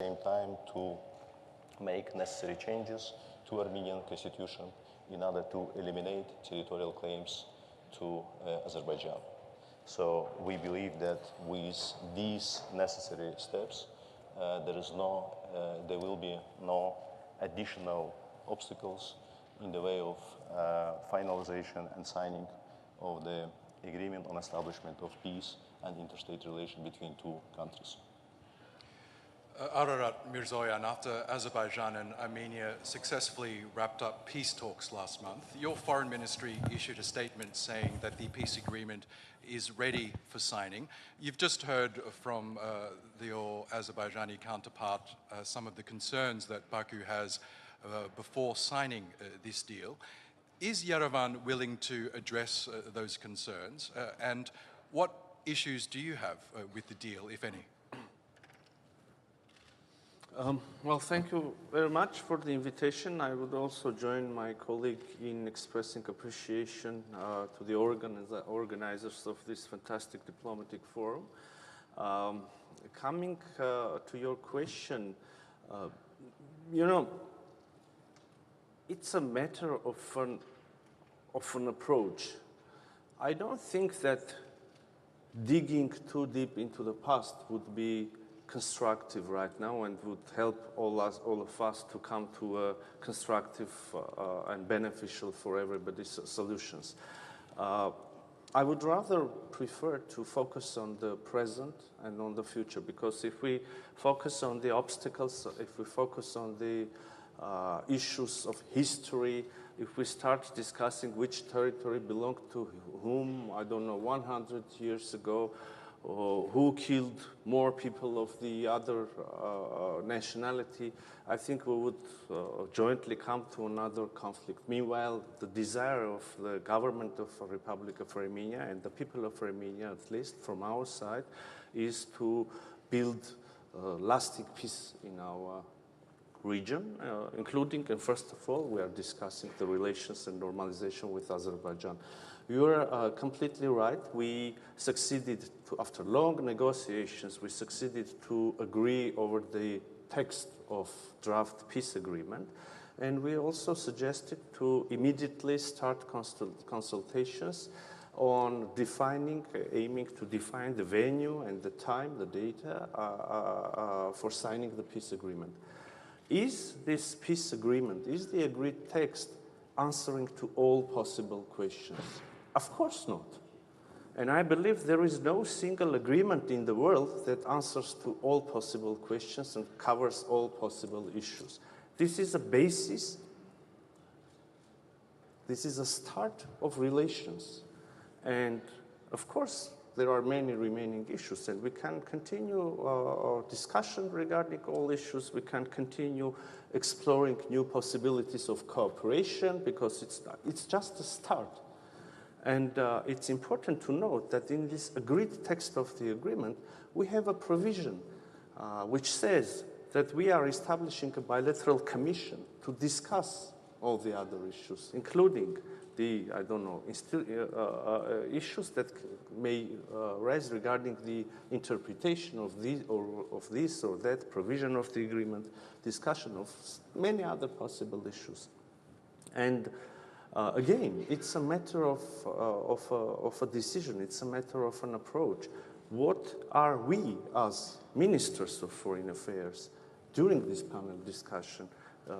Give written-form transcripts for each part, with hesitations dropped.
same time to make necessary changes to Armenian constitution in order to eliminate territorial claims to Azerbaijan. So we believe that with these necessary steps, there will be no additional obstacles in the way of finalization and signing of the agreement on establishment of peace and interstate relation between two countries. Ararat Mirzoyan, after Azerbaijan and Armenia successfully wrapped up peace talks last month, your foreign ministry issued a statement saying that the peace agreement is ready for signing. You've just heard from your Azerbaijani counterpart some of the concerns that Baku has before signing this deal. Is Yerevan willing to address those concerns? And what issues do you have with the deal, if any? Well, thank you very much for the invitation. I would also join my colleague in expressing appreciation to the organizers of this fantastic diplomatic forum. Coming to your question, you know, it's a matter of an approach. I don't think that digging too deep into the past would be constructive right now and would help all of us to come to a constructive and beneficial for everybody solutions. I would rather prefer to focus on the present and on the future, because if we focus on the obstacles, if we focus on the issues of history, if we start discussing which territory belonged to whom, I don't know, 100 years ago, or who killed more people of the other nationality, I think we would jointly come to another conflict. Meanwhile, the desire of the government of the Republic of Armenia and the people of Armenia, at least from our side, is to build lasting peace in our region, including, and first of all, we are discussing the relations and normalization with Azerbaijan. You are completely right. We succeeded, after long negotiations, we succeeded to agree over the text of draft peace agreement. And we also suggested to immediately start consultations on aiming to define the venue and the time, the data for signing the peace agreement. Is this peace agreement, is the agreed text answering to all possible questions? Of course not. And I believe there is no single agreement in the world that answers to all possible questions and covers all possible issues. This is a basis, this is a start of relations. And of course, there are many remaining issues, and we can continue our discussion regarding all issues. We can continue exploring new possibilities of cooperation, because it's just a start. And it's important to note that in this agreed text of the agreement, we have a provision which says that we are establishing a bilateral commission to discuss all the other issues, including the, I don't know, issues that may rise regarding the interpretation of this or that provision of the agreement, discussion of many other possible issues. And again, it's a matter of a decision, it's a matter of an approach. What are we as ministers of foreign affairs during this panel discussion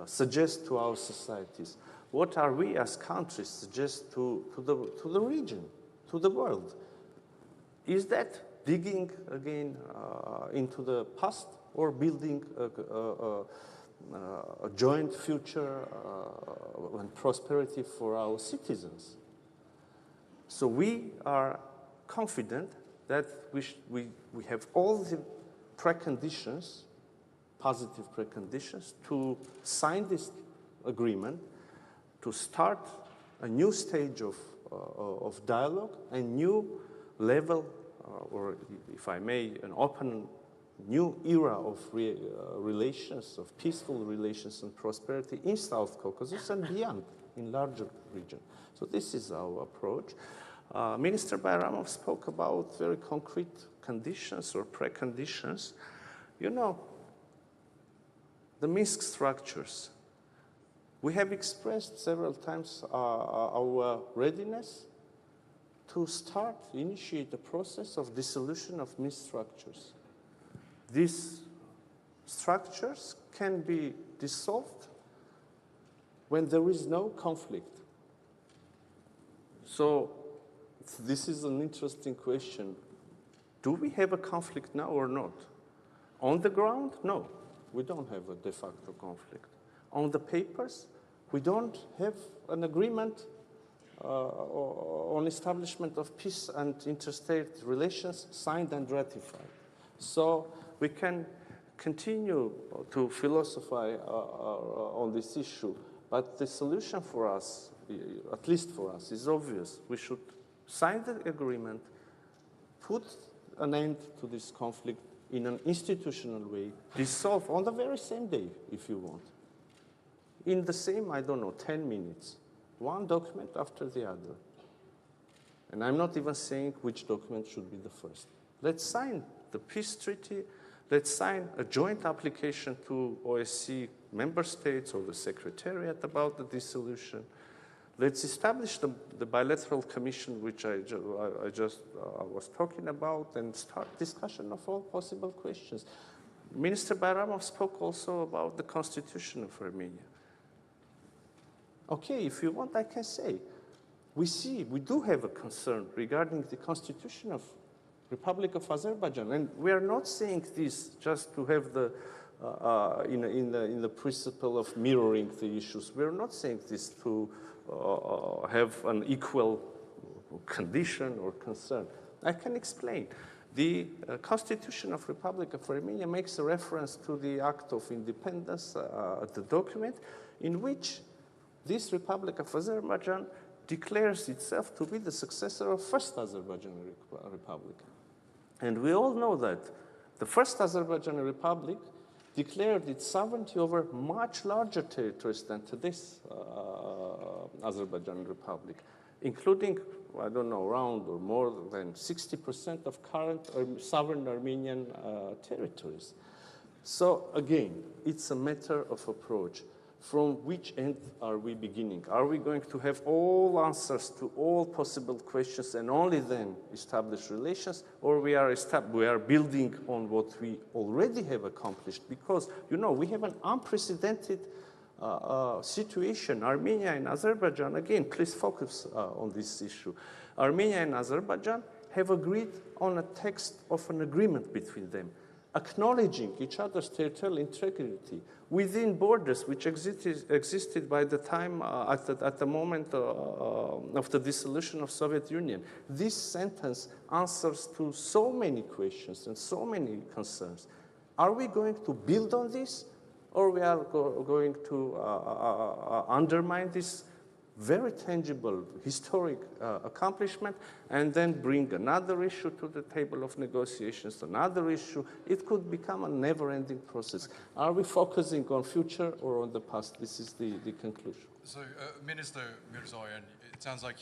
suggest to our societies? What are we as countries suggest to the region, to the world? Is that digging again into the past, or building a joint future and prosperity for our citizens? So we are confident that we have all the preconditions, positive preconditions, to sign this agreement, to start a new stage of dialogue, a new level, or if I may, an open new era of relations, of peaceful relations and prosperity in South Caucasus and beyond, in larger region. So this is our approach. Minister Bayramov spoke about very concrete conditions or preconditions. You know, the Minsk structures. We have expressed several times our readiness to initiate the process of dissolution of Minsk structures. These structures can be dissolved when there is no conflict. So this is an interesting question. Do we have a conflict now or not? On the ground, no. We don't have a de facto conflict. On the papers, we don't have an agreement on establishment of peace and interstate relations signed and ratified. So we can continue to philosophize on this issue, but the solution for us, at least for us, is obvious. We should sign the agreement, put an end to this conflict in an institutional way, dissolve on the very same day, if you want. In the same, 10 minutes, one document after the other. And I'm not even saying which document should be the first. Let's sign the peace treaty. Let's sign a joint application to OSCE member states or the Secretariat about the dissolution. Let's establish the bilateral commission, which I was talking about, and start discussion of all possible questions. Minister Bayramov spoke also about the constitution of Armenia. Okay, if you want, I can say, we do have a concern regarding the constitution of Republic of Azerbaijan, and we are not saying this just to have the in the principle of mirroring the issues. We are not saying this to have an equal condition or concern. I can explain. The Constitution of Republic of Armenia makes a reference to the Act of Independence, the document, in which this Republic of Azerbaijan declares itself to be the successor of First Azerbaijani Republic. And we all know that the First Azerbaijani Republic declared its sovereignty over much larger territories than today's Azerbaijani Republic, including, around or more than 60% of current sovereign Armenian territories. So again, it's a matter of approach. From which end are we beginning? Are we going to have all answers to all possible questions and only then establish relations, or we are building on what we already have accomplished? Because, we have an unprecedented situation. Armenia and Azerbaijan, again, please focus on this issue. Armenia and Azerbaijan have agreed on a text of an agreement between them, acknowledging each other's territorial integrity within borders which existed by the time, at the moment of the dissolution of Soviet Union. This sentence answers to so many questions and so many concerns. Are we going to build on this, or we are going to undermine this very tangible, historic accomplishment, and then bring another issue to the table of negotiations, another issue? It could become a never-ending process. Are we focusing on future or on the past? This is the conclusion. So, Minister Mirzoyan, it sounds like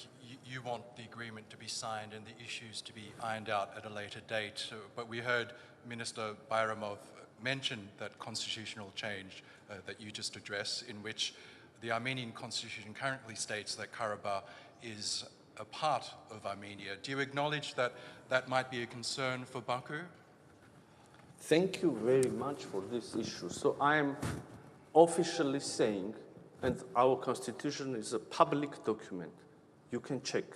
you want the agreement to be signed and the issues to be ironed out at a later date. But we heard Minister Bayramov mention that constitutional change that you just addressed, in which the Armenian constitution currently states that Karabakh is a part of Armenia. Do you acknowledge that that might be a concern for Baku? Thank you very much for this issue. So I am officially saying, and our constitution is a public document. You can check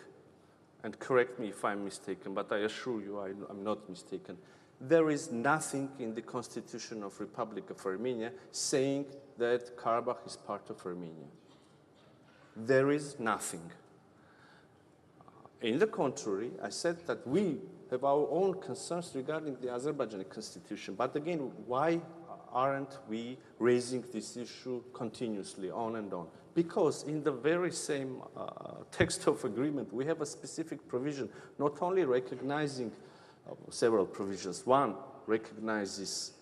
and correct me if I'm mistaken, but I assure you I'm not mistaken. There is nothing in the Constitution of Republic of Armenia saying that Karabakh is part of Armenia. There is nothing. In the contrary, I said that we have our own concerns regarding the Azerbaijani constitution. But again, why aren't we raising this issue continuously on and on? Because in the very same text of agreement, we have a specific provision, not only recognizing several provisions. One recognizes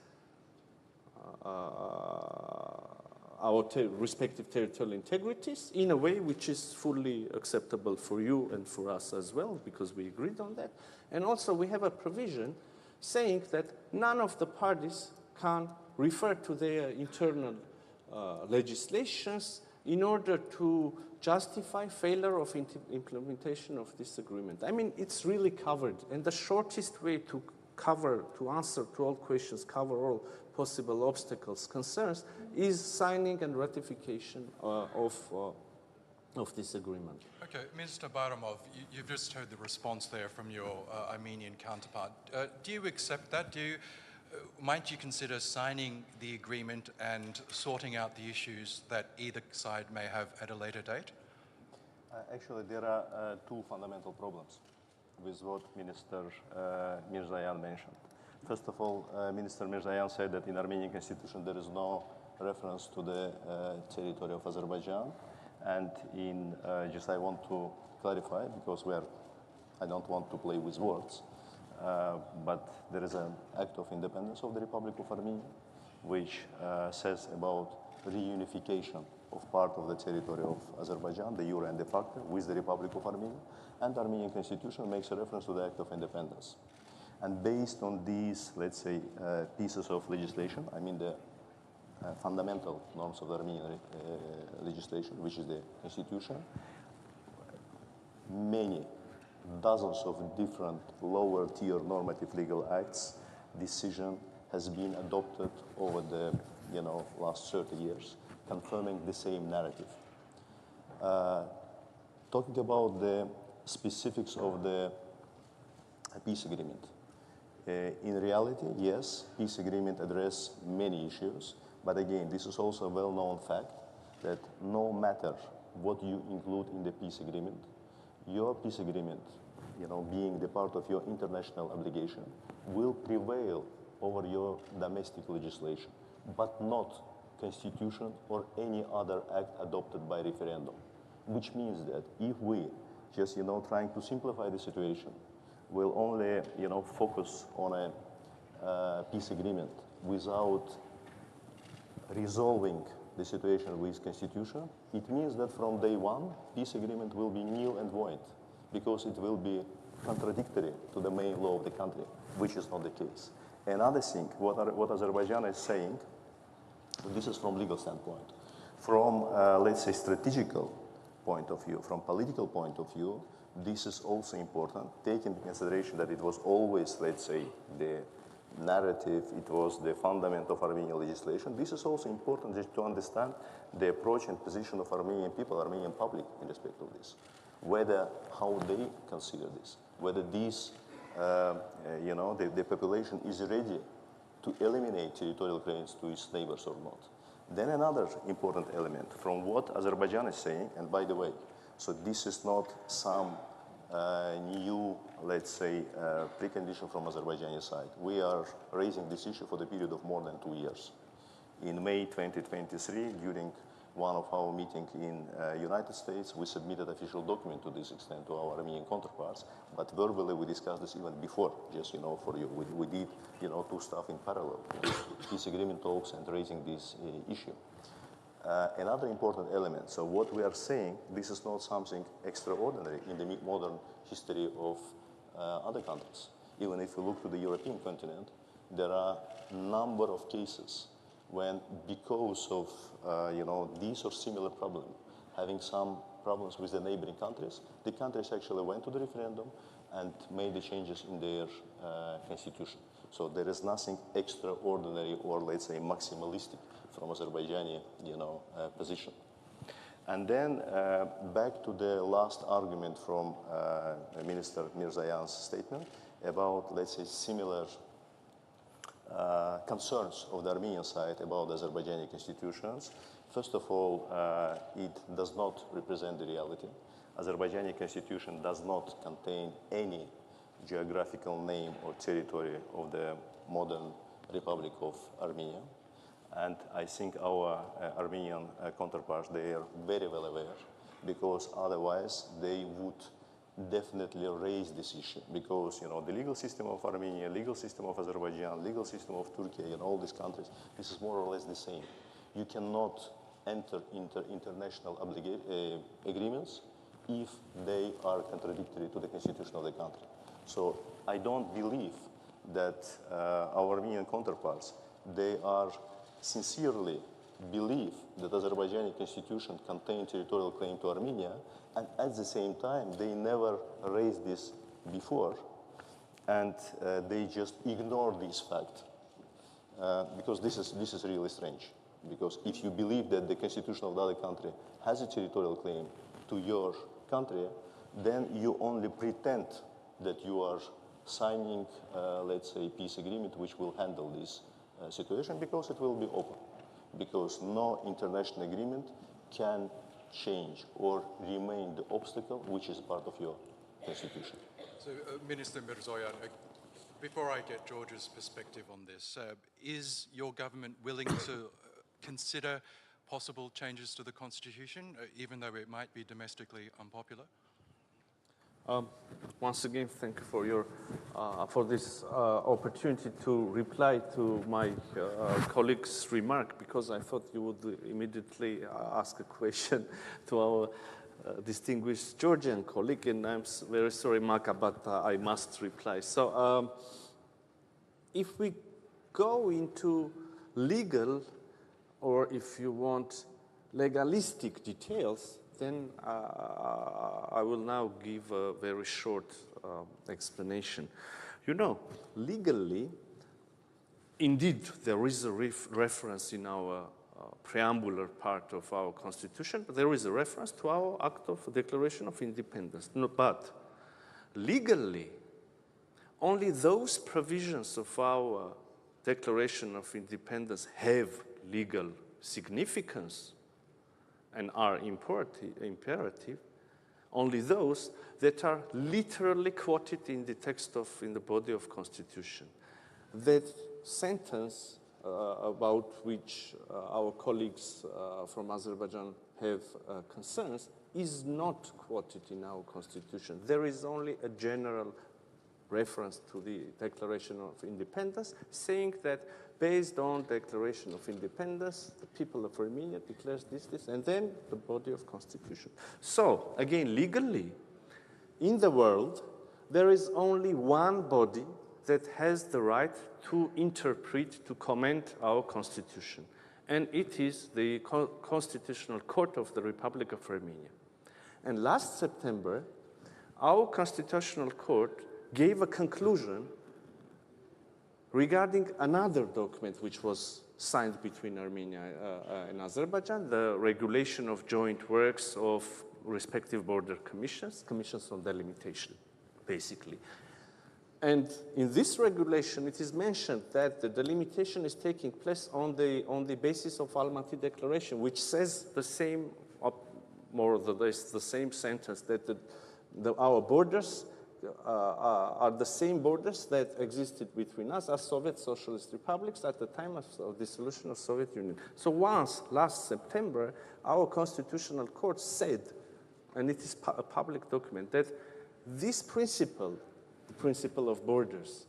our respective territorial integrities in a way which is fully acceptable for you and for us as well, because we agreed on that. And also we have a provision saying that none of the parties can refer to their internal legislations in order to justify failure of implementation of this agreement. I mean, it's really covered, and the shortest way to answer to all questions, cover all possible obstacles, concerns, is signing and ratification of this agreement. Okay, Minister Bayramov, you've just heard the response there from your Armenian counterpart. Do you accept that? Might you consider signing the agreement and sorting out the issues that either side may have at a later date? Actually, there are two fundamental problems with what Minister Mirzayan mentioned. First of all, Minister Mirzayan said that in Armenian constitution there is no reference to the territory of Azerbaijan. And I want to clarify, because I don't want to play with words, but there is an act of independence of the Republic of Armenia, which says about reunification of part of the territory of Azerbaijan, de jure and de facto, with the Republic of Armenia. And the Armenian constitution makes a reference to the act of independence. And based on these, let's say, pieces of legislation, I mean the fundamental norms of the Armenian legislation, which is the constitution, many dozens of different lower tier normative legal acts, decision has been adopted over the last 30 years, confirming the same narrative. Talking about the specifics of the peace agreement. In reality, yes, peace agreement addresses many issues, but again, this is also a well-known fact that no matter what you include in the peace agreement, your peace agreement, being the part of your international obligation, will prevail over your domestic legislation, but not constitution or any other act adopted by referendum. Which means that if we just, trying to simplify the situation, will only, focus on a peace agreement without resolving the situation with constitution, it means that from day one, peace agreement will be nil and void, because it will be contradictory to the main law of the country, which is not the case. Another thing, what Azerbaijan is saying, this is from legal standpoint. From, let's say, strategical point of view, from political point of view, this is also important, taking into consideration that it was always, let's say, the narrative, it was the fundament of Armenian legislation. This is also important just to understand the approach and position of Armenian people, Armenian public in respect of this. How they consider this, whether this, the population is ready to eliminate territorial claims to its neighbors or not. Then another important element from what Azerbaijan is saying, and by the way, so this is not some new, let's say, precondition from Azerbaijani side. We are raising this issue for the period of more than 2 years. In May 2023, during one of our meetings in United States, we submitted official document to this extent to our Armenian counterparts, but verbally we discussed this even before, just, for you. We did, two stuff in parallel, peace agreement talks and raising this issue. Another important element, so what we are saying, this is not something extraordinary in the modern history of other countries. Even if we look to the European continent, there are a number of cases when, because of these or similar problem, having some problems with the neighboring countries, the countries actually went to the referendum and made the changes in their constitution. So there is nothing extraordinary or, let's say, maximalistic from Azerbaijani, position. And then back to the last argument from Minister Mirzayan's statement about, let's say, similar concerns of the Armenian side about Azerbaijani constitutions. First of all, it does not represent the reality. Azerbaijani constitution does not contain any geographical name or territory of the modern Republic of Armenia. And I think our Armenian counterparts, they are very well aware, because otherwise they would definitely raise this issue, because the legal system of Armenia, legal system of Azerbaijan, legal system of Turkey and all these countries, this is more or less the same. You cannot enter into international agreements if they are contradictory to the constitution of the country. So I don't believe that our Armenian counterparts they are sincerely believe that Azerbaijani constitution contains territorial claim to Armenia, and at the same time, they never raised this before, and they just ignore this fact. Because this is really strange. Because if you believe that the constitution of the other country has a territorial claim to your country, then you only pretend that you are signing, let's say, a peace agreement which will handle this situation, because it will be open. Because no international agreement can change or remain the obstacle which is part of your constitution. So, Minister Mirzoyan, before I get George's perspective on this, is your government willing to consider possible changes to the constitution, even though it might be domestically unpopular? Once again, thank you for your for this opportunity to reply to my colleague's remark, because I thought you would immediately ask a question to our distinguished Georgian colleague, and I'm very sorry, Maka, but I must reply. So, if we go into legal, or if you want legalistic details, then I will now give a very short explanation. You know, legally, indeed, there is a reference in our preambular part of our constitution, but there is a reference to our Act of Declaration of Independence. No, but legally, only those provisions of our Declaration of Independence have legal significance and are imperative, only those that are literally quoted in the text in the body of Constitution. That sentence about which our colleagues from Azerbaijan have concerns is not quoted in our Constitution. There is only a general reference to the Declaration of Independence, saying that based on Declaration of Independence, the people of Armenia declares this, and then the body of Constitution. So, again, legally, in the world, there is only one body that has the right to interpret, to comment our Constitution, and it is the Constitutional Court of the Republic of Armenia. And last September, our Constitutional Court gave a conclusion regarding another document which was signed between Armenia and Azerbaijan, the regulation of joint works of respective border commissions on delimitation, basically. And in this regulation, it is mentioned that the delimitation is taking place on the basis of Almaty Declaration, which says the same, more or less the same sentence, that our borders are the same borders that existed between us as Soviet Socialist republics at the time of dissolution of Soviet Union. So once, last September, our Constitutional Court said, and it is a public document, that this principle, the principle of borders,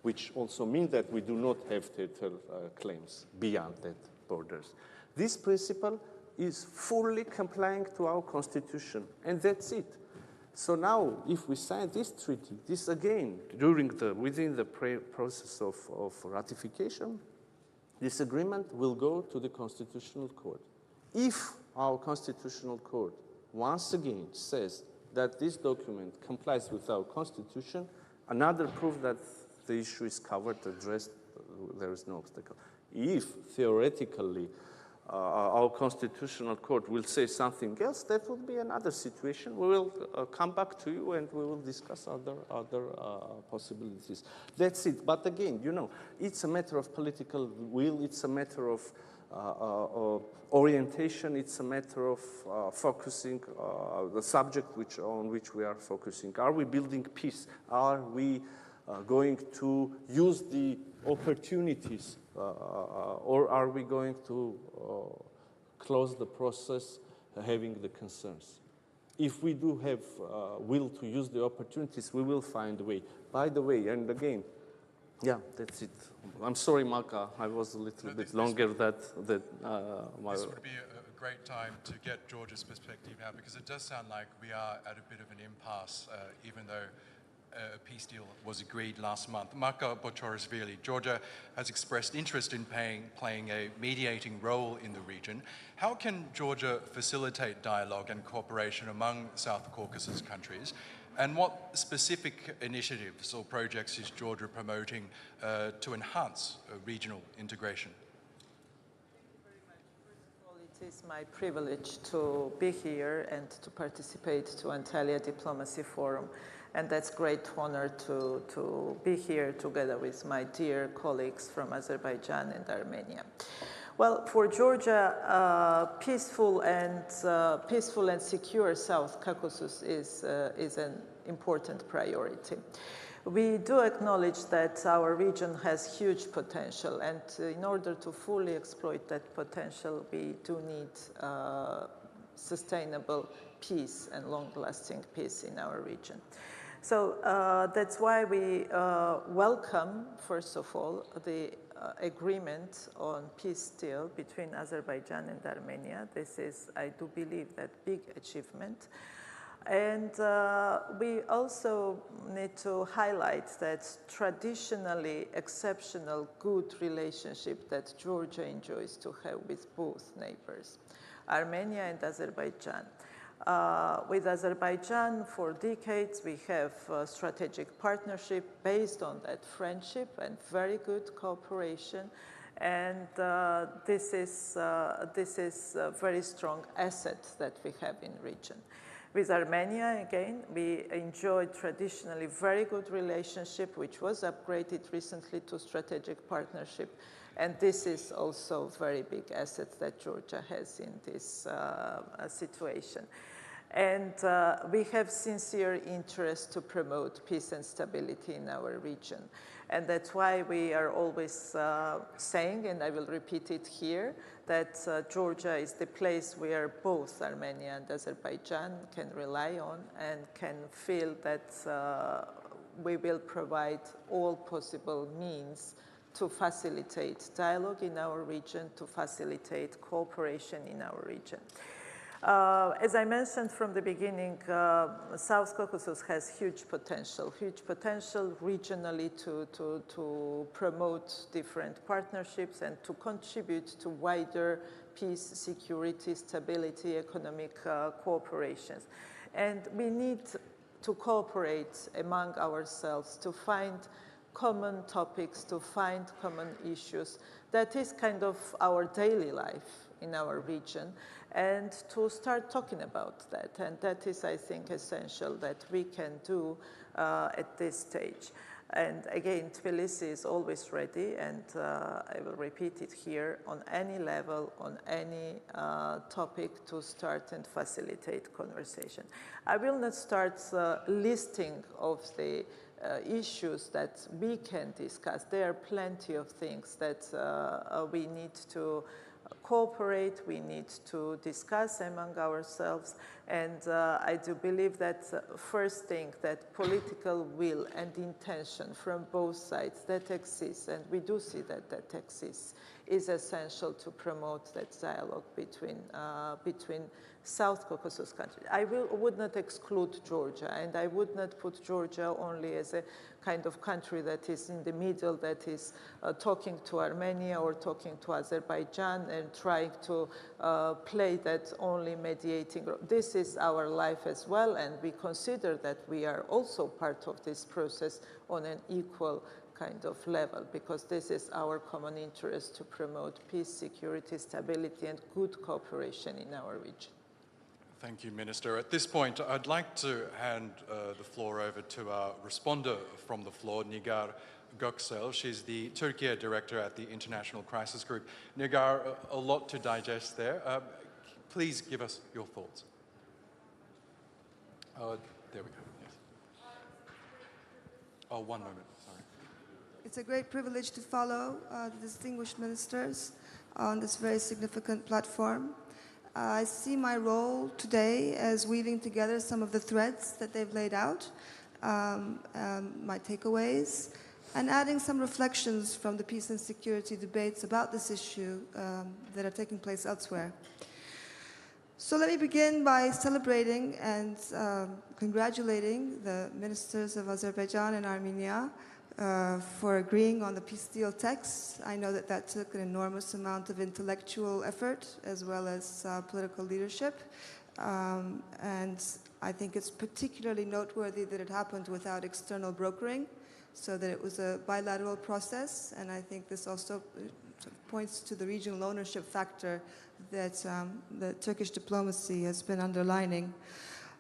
which also means that we do not have territorial claims beyond that borders, this principle is fully complying to our Constitution, and that's it. So now, if we sign this treaty, this again, within the process of ratification, this agreement will go to the Constitutional Court. If our Constitutional Court once again says that this document complies with our Constitution, another proof that the issue is covered, addressed, there is no obstacle. If theoretically our Constitutional Court will say something else, that will be another situation. We will come back to you and we will discuss other possibilities. That's it. But again, you know, it's a matter of political will, it's a matter of orientation, it's a matter of focusing the subject on which we are focusing. Are we building peace? Are we going to use the opportunities, or are we going to close the process having the concerns? If we do have will to use the opportunities, we will find a way. By the way, and again, yeah, that's it. I'm sorry, Malka, I was a little bit longer This would be a great time to get George's perspective now, because it does sound like we are at a bit of an impasse, even though a peace deal was agreed last month. Marka Bochorisvili, Georgia has expressed interest in playing a mediating role in the region. How can Georgia facilitate dialogue and cooperation among South Caucasus countries? And what specific initiatives or projects is Georgia promoting to enhance regional integration? It is my privilege to be here and to participate to Antalya Diplomacy Forum. And that's great honor to be here together with my dear colleagues from Azerbaijan and Armenia. Well, for Georgia, peaceful and secure South Caucasus is an important priority. We do acknowledge that our region has huge potential, and in order to fully exploit that potential, we do need sustainable peace and long-lasting peace in our region. So that's why we welcome, first of all, the agreement on peace deal between Azerbaijan and Armenia. This is, I do believe, that big achievement. And we also need to highlight that traditionally exceptional good relationship that Georgia enjoys to have with both neighbors, Armenia and Azerbaijan. With Azerbaijan, for decades, we have a strategic partnership based on that friendship and very good cooperation. And this is a very strong asset that we have in region. With Armenia, again, we enjoyed traditionally very good relationship, which was upgraded recently to strategic partnership. And this is also a very big asset that Georgia has in this situation. And we have sincere interest to promote peace and stability in our region. And that's why we are always saying, and I will repeat it here, that Georgia is the place where both Armenia and Azerbaijan can rely on and can feel that we will provide all possible means to facilitate dialogue in our region, to facilitate cooperation in our region. As I mentioned from the beginning, South Caucasus has huge potential regionally to promote different partnerships and to contribute to wider peace, security, stability, economic cooperations. And we need to cooperate among ourselves to find common topics, to find common issues. That is kind of our daily life in our region, and to start talking about that. And that is, I think, essential that we can do at this stage. And again, Tbilisi is always ready, and I will repeat it here, on any level, on any topic, to start and facilitate conversation. I will not start listing of the issues that we can discuss. There are plenty of things that we need to cooperate, we need to discuss among ourselves, and I do believe that first thing, that political will and intention from both sides that exists, and we do see that that exists, is essential to promote that dialogue between South Caucasus countries. I would not exclude Georgia, and I would not put Georgia only as a kind of country that is in the middle, that is talking to Armenia or talking to Azerbaijan and trying to play that only mediating role. This is our life as well, and we consider that we are also part of this process on an equal kind of level, because this is our common interest to promote peace, security, stability, and good cooperation in our region. Thank you, Minister. At this point, I'd like to hand the floor over to our responder from the floor, Nigar Göksel. She's the Turkey Director at the International Crisis Group. Nigar, a lot to digest there. Please give us your thoughts. There we go. Yes. Oh, one moment. Sorry. It's a great privilege to follow the distinguished ministers on this very significant platform. I see my role today as weaving together some of the threads that they've laid out, my takeaways, and adding some reflections from the peace and security debates about this issue that are taking place elsewhere. So let me begin by celebrating and congratulating the ministers of Azerbaijan and Armenia for agreeing on the peace deal text. I know that that took an enormous amount of intellectual effort as well as political leadership. And I think it's particularly noteworthy that it happened without external brokering, so that it was a bilateral process. And I think this also points to the regional ownership factor that the Turkish diplomacy has been underlining.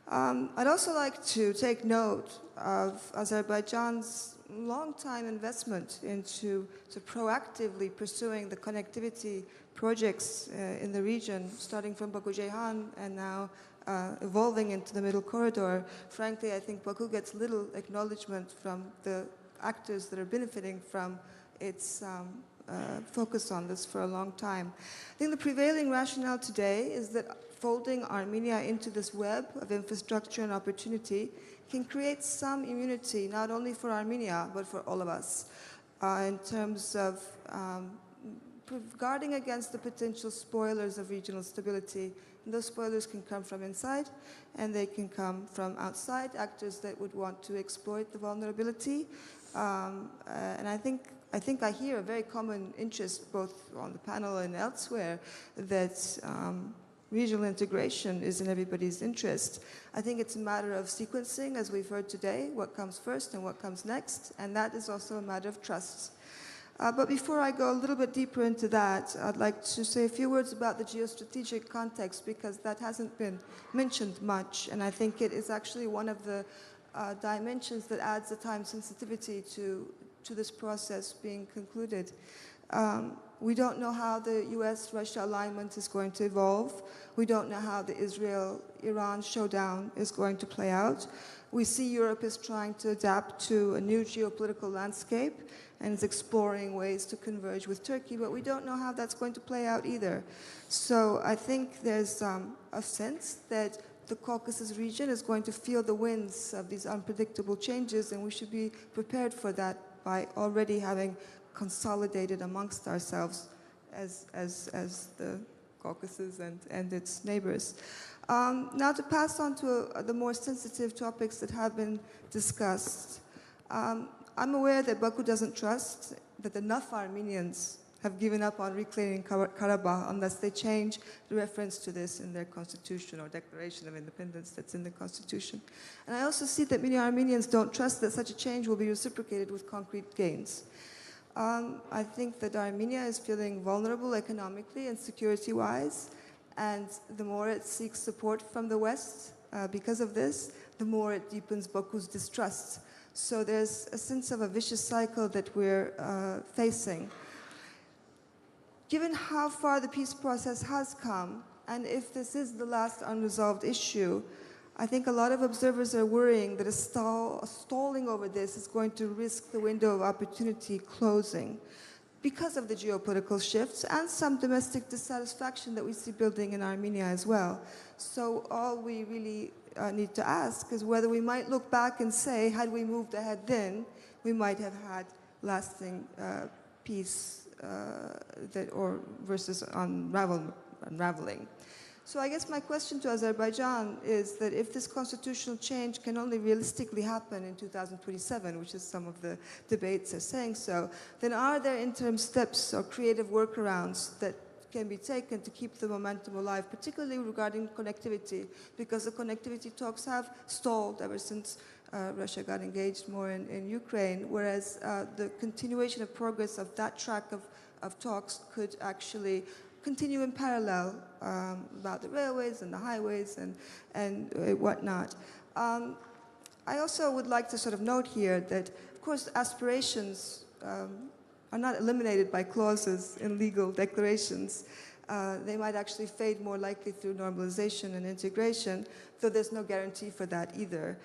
I'd also like to take note of Azerbaijan's long-time investment into proactively pursuing the connectivity projects in the region, starting from Baku-Ceyhan and now evolving into the Middle Corridor. Frankly, I think Baku gets little acknowledgement from the actors that are benefiting from its focus on this for a long time. I think the prevailing rationale today is that folding Armenia into this web of infrastructure and opportunity can create some immunity, not only for Armenia, but for all of us, in terms of guarding against the potential spoilers of regional stability. And those spoilers can come from inside, and they can come from outside, actors that would want to exploit the vulnerability. And I think I hear a very common interest, both on the panel and elsewhere, that regional integration is in everybody's interest. I think it's a matter of sequencing, as we've heard today, what comes first and what comes next, and that is also a matter of trust. But before I go a little bit deeper into that, I'd like to say a few words about the geostrategic context, because that hasn't been mentioned much, and I think it is actually one of the dimensions that adds a time sensitivity to this process being concluded. We don't know how the US-Russia alignment is going to evolve. We don't know how the Israel-Iran showdown is going to play out. We see Europe is trying to adapt to a new geopolitical landscape and is exploring ways to converge with Turkey, but we don't know how that's going to play out either. So I think there's a sense that the Caucasus region is going to feel the winds of these unpredictable changes, and we should be prepared for that by already having consolidated amongst ourselves as the Caucasus and its neighbors. Now to pass on to the more sensitive topics that have been discussed. I'm aware that Baku doesn't trust that enough Armenians have given up on reclaiming Karabakh unless they change the reference to this in their constitution or declaration of independence that's in the constitution. And I also see that many Armenians don't trust that such a change will be reciprocated with concrete gains. I think that Armenia is feeling vulnerable economically and security-wise, and the more it seeks support from the West because of this, the more it deepens Baku's distrust. So there's a sense of a vicious cycle that we're facing. Given how far the peace process has come, and if this is the last unresolved issue, I think a lot of observers are worrying that a stalling over this is going to risk the window of opportunity closing because of the geopolitical shifts and some domestic dissatisfaction that we see building in Armenia as well. So all we really need to ask is whether we might look back and say, had we moved ahead then, we might have had lasting peace versus unraveling. So I guess my question to Azerbaijan is that if this constitutional change can only realistically happen in 2027, which is some of the debates are saying so, then are there interim steps or creative workarounds that can be taken to keep the momentum alive, particularly regarding connectivity, because the connectivity talks have stalled ever since Russia got engaged more in Ukraine, whereas the continuation of progress of that track of talks could actually continue in parallel about the railways and the highways and whatnot. I also would like to sort of note here that, of course, aspirations are not eliminated by clauses in legal declarations. They might actually fade more likely through normalization and integration, though there's no guarantee for that either.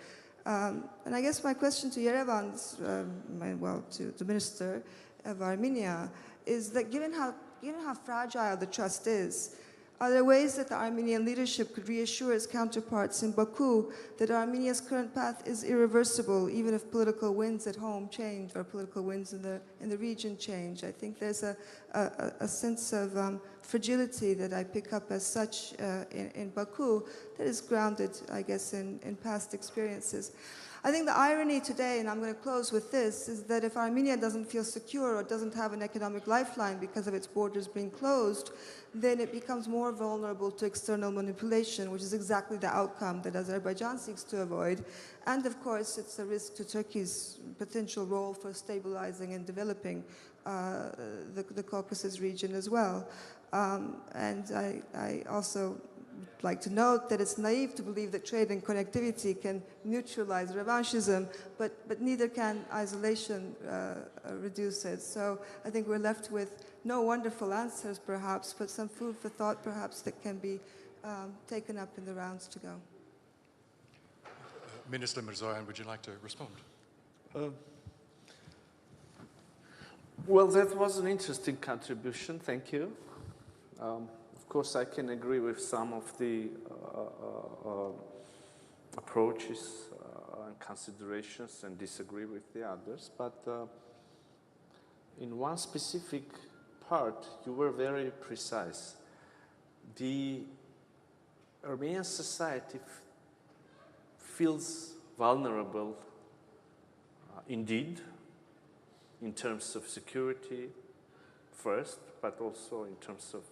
And I guess my question to Yerevan, to the Minister of Armenia, is that given how fragile the trust is, Are there ways that the Armenian leadership could reassure its counterparts in Baku that Armenia's current path is irreversible, even if political winds at home change or political winds in the region change? I think there's a sense of fragility that I pick up as such in Baku that is grounded, I guess, in past experiences. I think the irony today, and I'm going to close with this, is that if Armenia doesn't feel secure or doesn't have an economic lifeline because of its borders being closed, then it becomes more vulnerable to external manipulation, which is exactly the outcome that Azerbaijan seeks to avoid. And of course, it's a risk to Turkey's potential role for stabilizing and developing the Caucasus region as well. And I also like to note that it's naive to believe that trade and connectivity can neutralize revanchism, but neither can isolation reduce it. So I think we're left with no wonderful answers, perhaps, but some food for thought, perhaps, that can be taken up in the rounds to go. Minister Mirzoyan, would you like to respond? Well, that was an interesting contribution. Thank you. Of course, I can agree with some of the approaches and considerations and disagree with the others. But in one specific part, you were very precise. The Armenian society feels vulnerable indeed in terms of security first, but also in terms of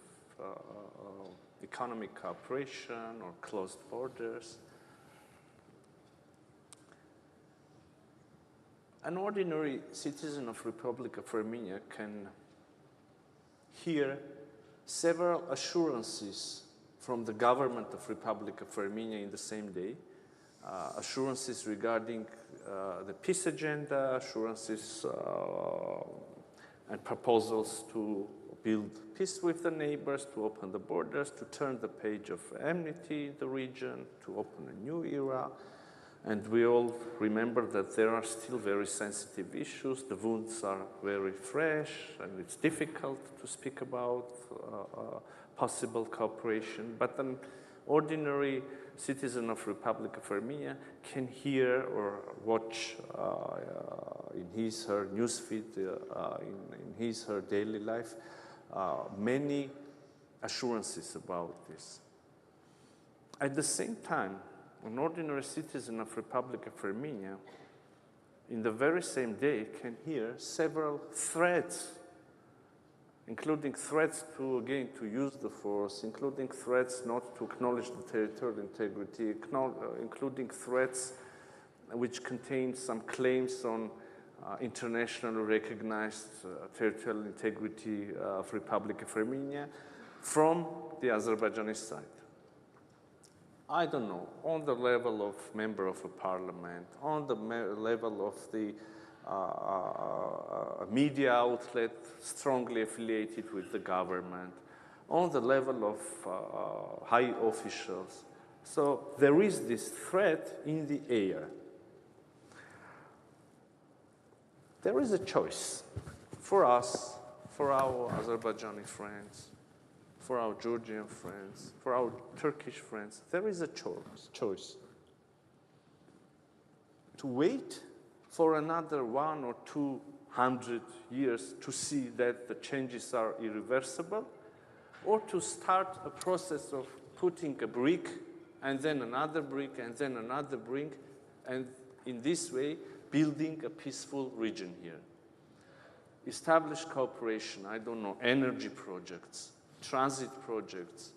economic cooperation or closed borders. An ordinary citizen of Republic of Armenia can hear several assurances from the government of Republic of Armenia in the same day, assurances regarding the peace agenda, assurances and proposals to build peace with the neighbors, to open the borders, to turn the page of enmity in the region, to open a new era. And we all remember that there are still very sensitive issues. The wounds are very fresh, and it's difficult to speak about possible cooperation. But an ordinary citizen of Republic of Armenia can hear or watch in his, her newsfeed, in his, her daily life, many assurances about this. At the same time, an ordinary citizen of Republic of Armenia, in the very same day, can hear several threats, including threats to, again, to use the force, including threats not to acknowledge the territorial integrity, including threats which contain some claims on internationally recognized territorial integrity of Republic of Armenia from the Azerbaijani side. I don't know, on the level of member of a parliament, on the level of the media outlet strongly affiliated with the government, on the level of high officials. So there is this threat in the air. There is a choice for us, for our Azerbaijani friends, for our Georgian friends, for our Turkish friends. There is a choice to wait for another 100 or 200 years to see that the changes are irreversible, or to start a process of putting a brick and then another brick and then another brick, and in this way building a peaceful region here. Establish cooperation, I don't know, energy projects, transit projects.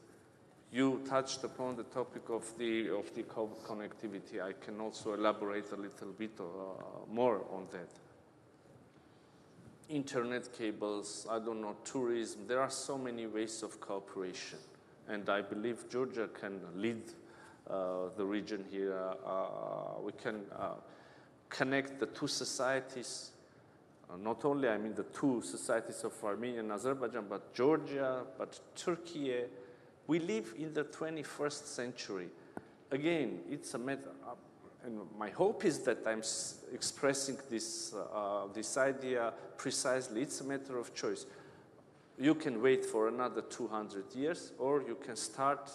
You touched upon the topic of the connectivity. I can also elaborate a little bit more on that. Internet cables, I don't know, tourism. There are so many ways of cooperation. And I believe Georgia can lead the region here. We can connect the two societies. Not only, I mean, the two societies of Armenia and Azerbaijan, but Georgia, but Turkey. We live in the 21st century. Again, it's a matter, and my hope is that I'm expressing this idea precisely. It's a matter of choice. you can wait for another 200 years, or you can start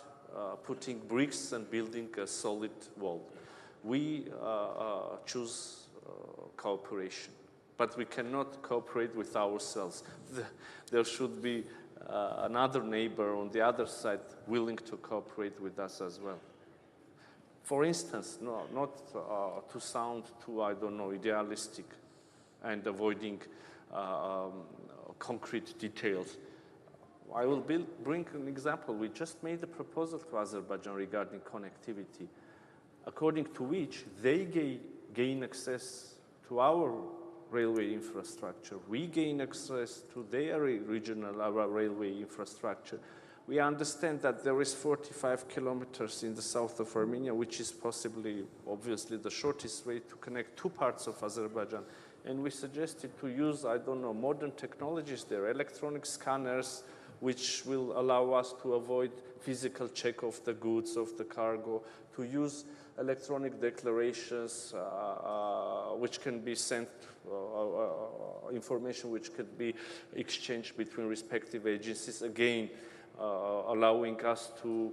putting bricks and building a solid wall. We choose cooperation, but we cannot cooperate with ourselves. There should be another neighbor on the other side willing to cooperate with us as well. For instance, not to sound too, I don't know, idealistic and avoiding concrete details. I will bring an example. We just made a proposal to Azerbaijan regarding connectivity, according to which they gain access to our railway infrastructure. We gain access to their regional railway infrastructure. We understand that there is 45 kilometers in the south of Armenia, which is possibly, obviously, the shortest way to connect two parts of Azerbaijan. And we suggested to use, I don't know, modern technologies there, electronic scanners, which will allow us to avoid physical check of the goods, of the cargo, to use electronic declarations which can be sent, information which could be exchanged between respective agencies, again, allowing us to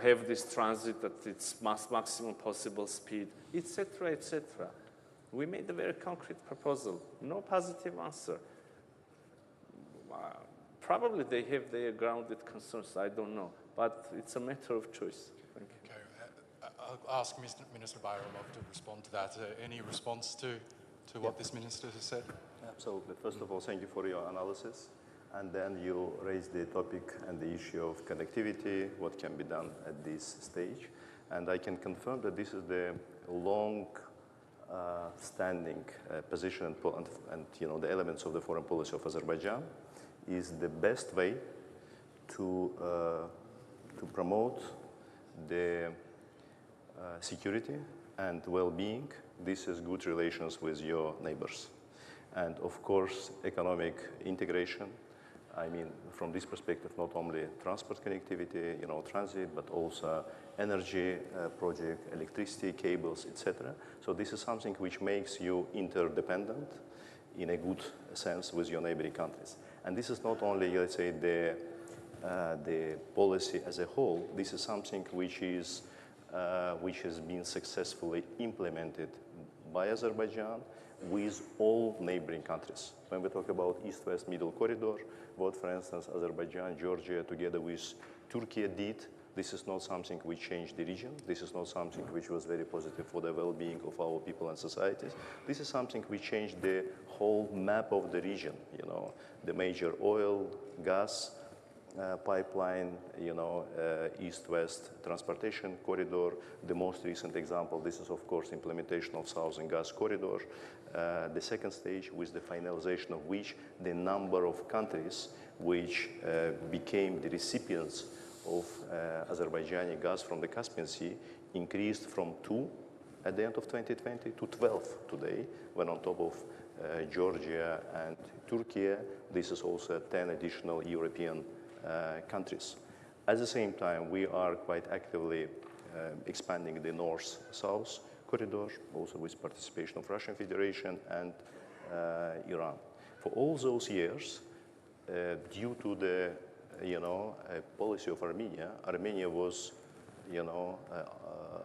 have this transit at its maximum possible speed, etc., etc. We made a very concrete proposal. No positive answer. Probably they have their grounded concerns, I don't know, but it's a matter of choice. Thank you. Okay. I'll ask Minister Bayramov to respond to that. Any response to what this minister has said? Absolutely. First of all, thank you for your analysis. And then you raised the topic and the issue of connectivity, what can be done at this stage. And I can confirm that this is the long standing position and the elements of the foreign policy of Azerbaijan is the best way to promote the security and well-being. This is good relations with your neighbors. And of course, economic integration. I mean, from this perspective, not only transport connectivity, transit, but also energy project, electricity cables, etc. So this is something which makes you interdependent in a good sense with your neighboring countries. And this is not only, let's say, the policy as a whole. This is something which has been successfully implemented by Azerbaijan with all neighboring countries. When we talk about East-West Middle Corridor, what, for instance, Azerbaijan, Georgia, together with Turkey did, this is not something which changed the region. This is not something which was very positive for the well-being of our people and societies. This is something which changed the whole map of the region, the major oil, gas pipeline, East-West transportation corridor. The most recent example, this is, of course, implementation of Southern Gas Corridor. The second stage, with the finalization of which the number of countries which became the recipients of Azerbaijani gas from the Caspian Sea increased from 2 at the end of 2020 to 12 today, when on top of Georgia and Turkey, this is also 10 additional European countries. At the same time, we are quite actively expanding the north-south corridor, also with participation of Russian Federation and Iran. For all those years, due to the policy of Armenia was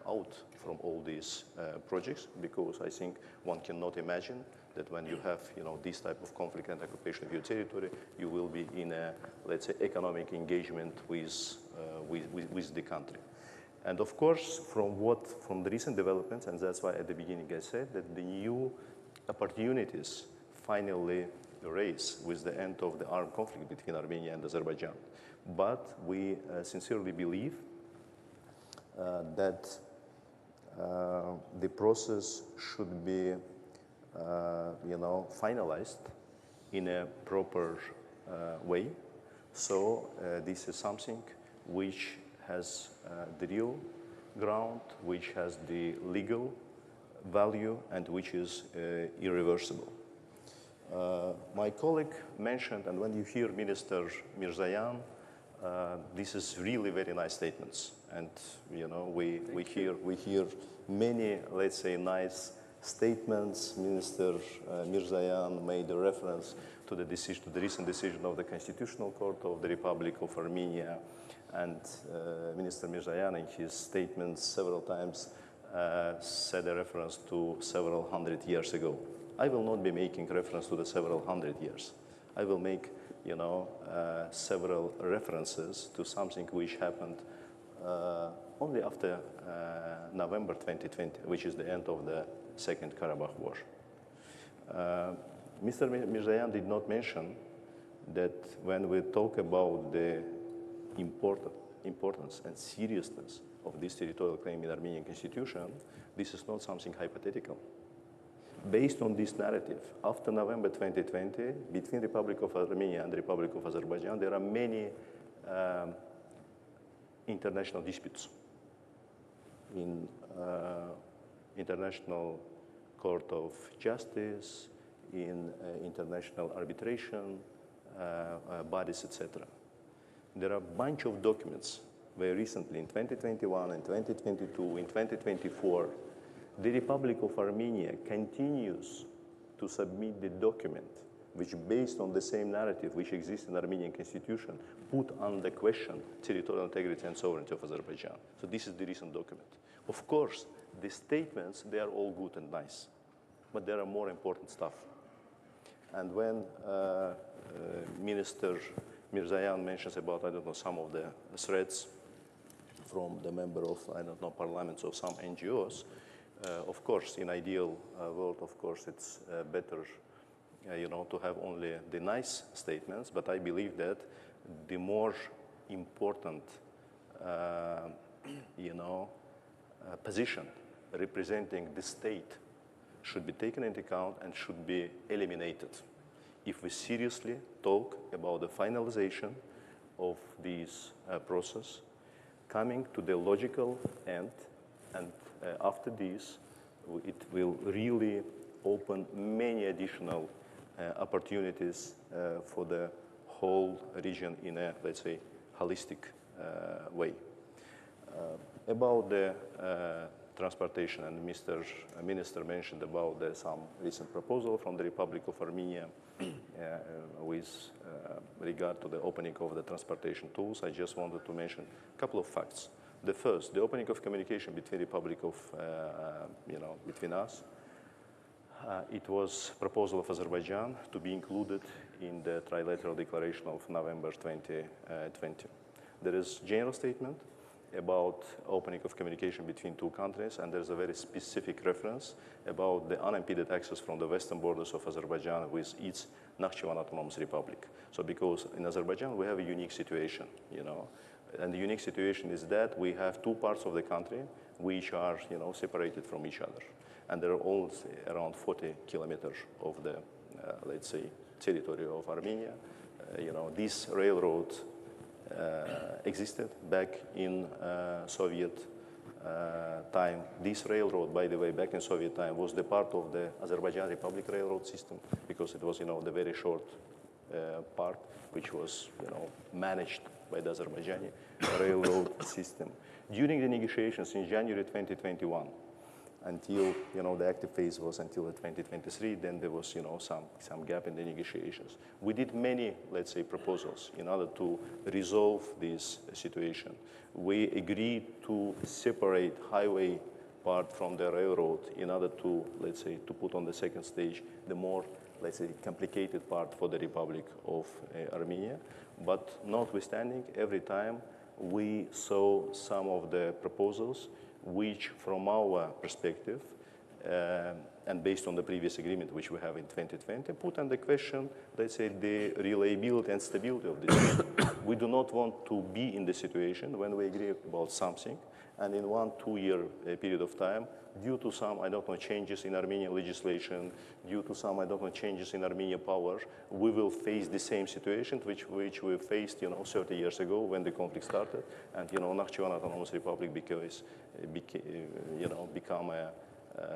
out from all these projects, because I think one cannot imagine that when you have this type of conflict and occupation of your territory, you will be in a, let's say, economic engagement with the country. And of course, from the recent developments, and that's why at the beginning I said that the new opportunities finally raise with the end of the armed conflict between Armenia and Azerbaijan. But we sincerely believe that the process should be finalized in a proper way. So this is something which has the real ground, which has the legal value, and which is irreversible. My colleague mentioned, and when you hear Minister Mirzayan, this is really very nice statements. And we hear many, let's say, nice statements. Minister Mirzayan made a reference to the recent decision of the Constitutional Court of the Republic of Armenia. And Minister Mirzayan, in his statements several times, said a reference to several hundred years ago. I will not be making reference to the several hundred years. I will make, several references to something which happened only after November 2020, which is the end of the Second Karabakh War. Mr. Mirzayan did not mention that when we talk about the importance and seriousness of this territorial claim in Armenian constitution, this is not something hypothetical. Based on this narrative, after November 2020, between Republic of Armenia and the Republic of Azerbaijan, there are many international disputes in International Court of Justice, in international arbitration bodies, etc. There are a bunch of documents where recently, in 2021, in 2022, in 2024, the Republic of Armenia continues to submit the document which, based on the same narrative which exists in the Armenian constitution, put under question territorial integrity and sovereignty of Azerbaijan. So this is the recent document. Of course, the statements, they are all good and nice, but there are more important stuff. And when Minister Mirzayan mentions about, some of the threats from the member of, parliaments of some NGOs, of course, in ideal world, of course, it's better, to have only the nice statements, but I believe that the more important, position representing the state should be taken into account and should be eliminated if we seriously talk about the finalization of this process, coming to the logical end, and after this, it will really open many additional opportunities for the whole region in a, let's say, holistic way. About the transportation, and Mr. Minister mentioned about some recent proposal from the Republic of Armenia with regard to the opening of the transportation tools. I just wanted to mention a couple of facts. The first, the opening of communication between Republic of, between us. It was proposal of Azerbaijan to be included in the trilateral declaration of November 2020. There is general statement about opening of communication between two countries, and there's a very specific reference about the unimpeded access from the western borders of Azerbaijan with its Nakhchivan Autonomous Republic. So because in Azerbaijan we have a unique situation, and the unique situation is that we have two parts of the country which are, separated from each other. And there are all around 40 kilometers of the, let's say, territory of Armenia. This railroad existed back in Soviet time. This railroad, by the way, back in Soviet time, was the part of the Azerbaijan Republic railroad system because it was, the very short part which was, managed by the Azerbaijani railroad system. During the negotiations in January 2021, until, the active phase was until 2023, then there was, some gap in the negotiations. We did many, let's say, proposals in order to resolve this situation. We agreed to separate highway part from the railroad in order to, let's say, to put on the second stage the more, let's say, complicated part for the Republic of Armenia. But notwithstanding, every time we saw some of the proposals which, from our perspective, and based on the previous agreement which we have in 2020, put under question, let's say, the reliability and stability of this. We do not want to be in the situation when we agree about something, and in 1-2 year period of time, due to some, changes in Armenian legislation, due to some, changes in Armenian power, we will face the same situation which we faced, 30 years ago when the conflict started, and, Nakhchivan Autonomous Republic become a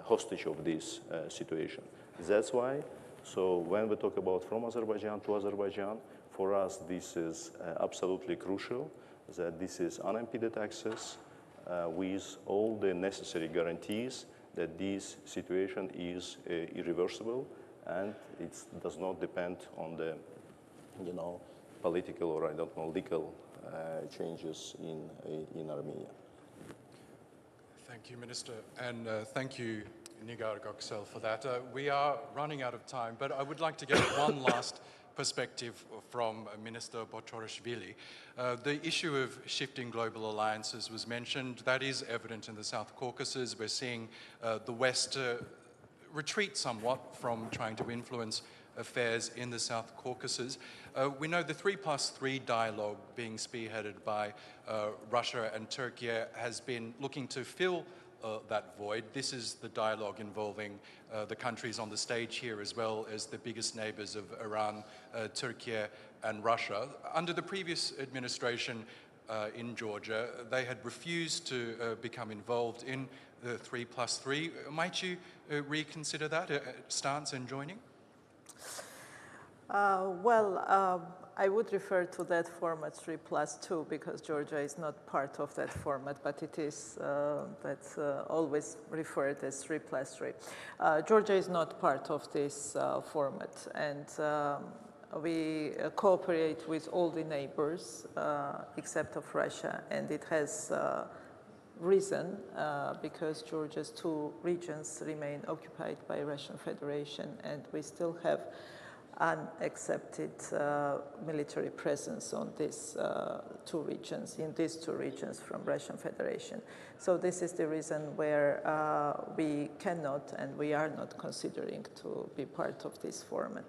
hostage of this situation. That's why, so when we talk about from Azerbaijan to Azerbaijan, for us this is absolutely crucial, that this is unimpeded access, with all the necessary guarantees that this situation is irreversible and it does not depend on the, political or legal changes in Armenia. Thank you, Minister, and thank you, Nigar Göksel, for that. We are running out of time, but I would like to get one last perspective from Minister Botorishvili. The issue of shifting global alliances was mentioned. That is evident in the South Caucasus. We're seeing the West retreat somewhat from trying to influence affairs in the South Caucasus. We know the 3+3 dialogue being spearheaded by Russia and Turkey has been looking to fill that void. This is the dialogue involving the countries on the stage here, as well as the biggest neighbors of Iran, Turkey and Russia. Under the previous administration in Georgia, they had refused to become involved in the 3+3. Might you reconsider that stance and joining? I would refer to that format 3+2 because Georgia is not part of that format, but it is that's always referred as 3+3. Georgia is not part of this format, and we cooperate with all the neighbors except of Russia, and it has reason because Georgia's 2 regions remain occupied by Russian Federation, and we still have unaccepted military presence on these 2 regions, in these 2 regions from Russian Federation. So this is the reason where we cannot and we are not considering to be part of this format.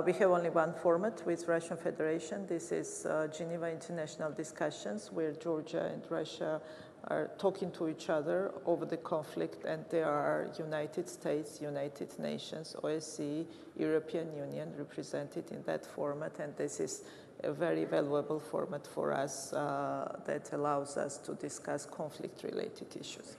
We have only one format with Russian Federation. This is Geneva International Discussions, where Georgia and Russia are talking to each other over the conflict, and there are United States, United Nations, OSCE, European Union represented in that format, and this is a very valuable format for us that allows us to discuss conflict-related issues.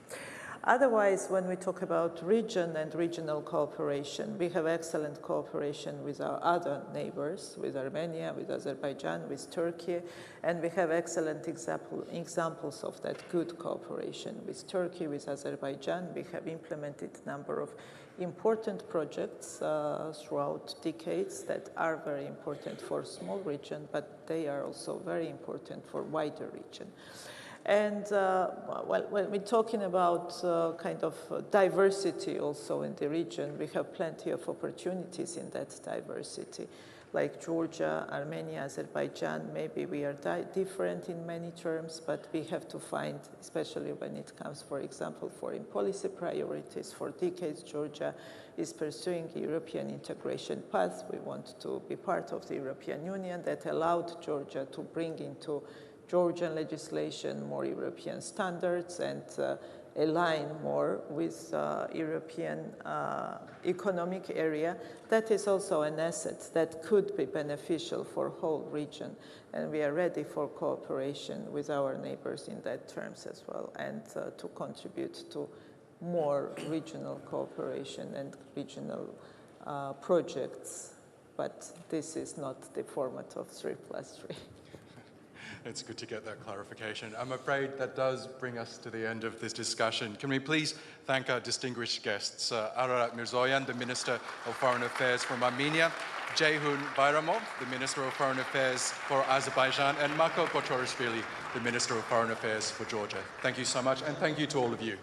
Otherwise, when we talk about region and regional cooperation, we have excellent cooperation with our other neighbors, with Armenia, with Azerbaijan, with Turkey, and we have excellent examples of that good cooperation. With Turkey, with Azerbaijan, we have implemented a number of important projects throughout decades that are very important for a small region, but they are also very important for a wider region. And when we're talking about kind of diversity also in the region, we have plenty of opportunities in that diversity. Like Georgia, Armenia, Azerbaijan, maybe we are different in many terms, but we have to find, especially when it comes, for example, foreign policy priorities. For decades, Georgia is pursuing a European integration path. We want to be part of the European Union. That allowed Georgia to bring into Georgian legislation more European standards and align more with European economic area. That is also an asset that could be beneficial for whole region, and we are ready for cooperation with our neighbors in that terms as well, and to contribute to more regional cooperation and regional projects, but this is not the format of 3+3. It's good to get that clarification. I'm afraid that does bring us to the end of this discussion. Can we please thank our distinguished guests, Ararat Mirzoyan, the Minister of Foreign Affairs from Armenia, Ceyhun Bayramov, the Minister of Foreign Affairs for Azerbaijan, and Mako Botorishvili, the Minister of Foreign Affairs for Georgia. Thank you so much, and thank you to all of you.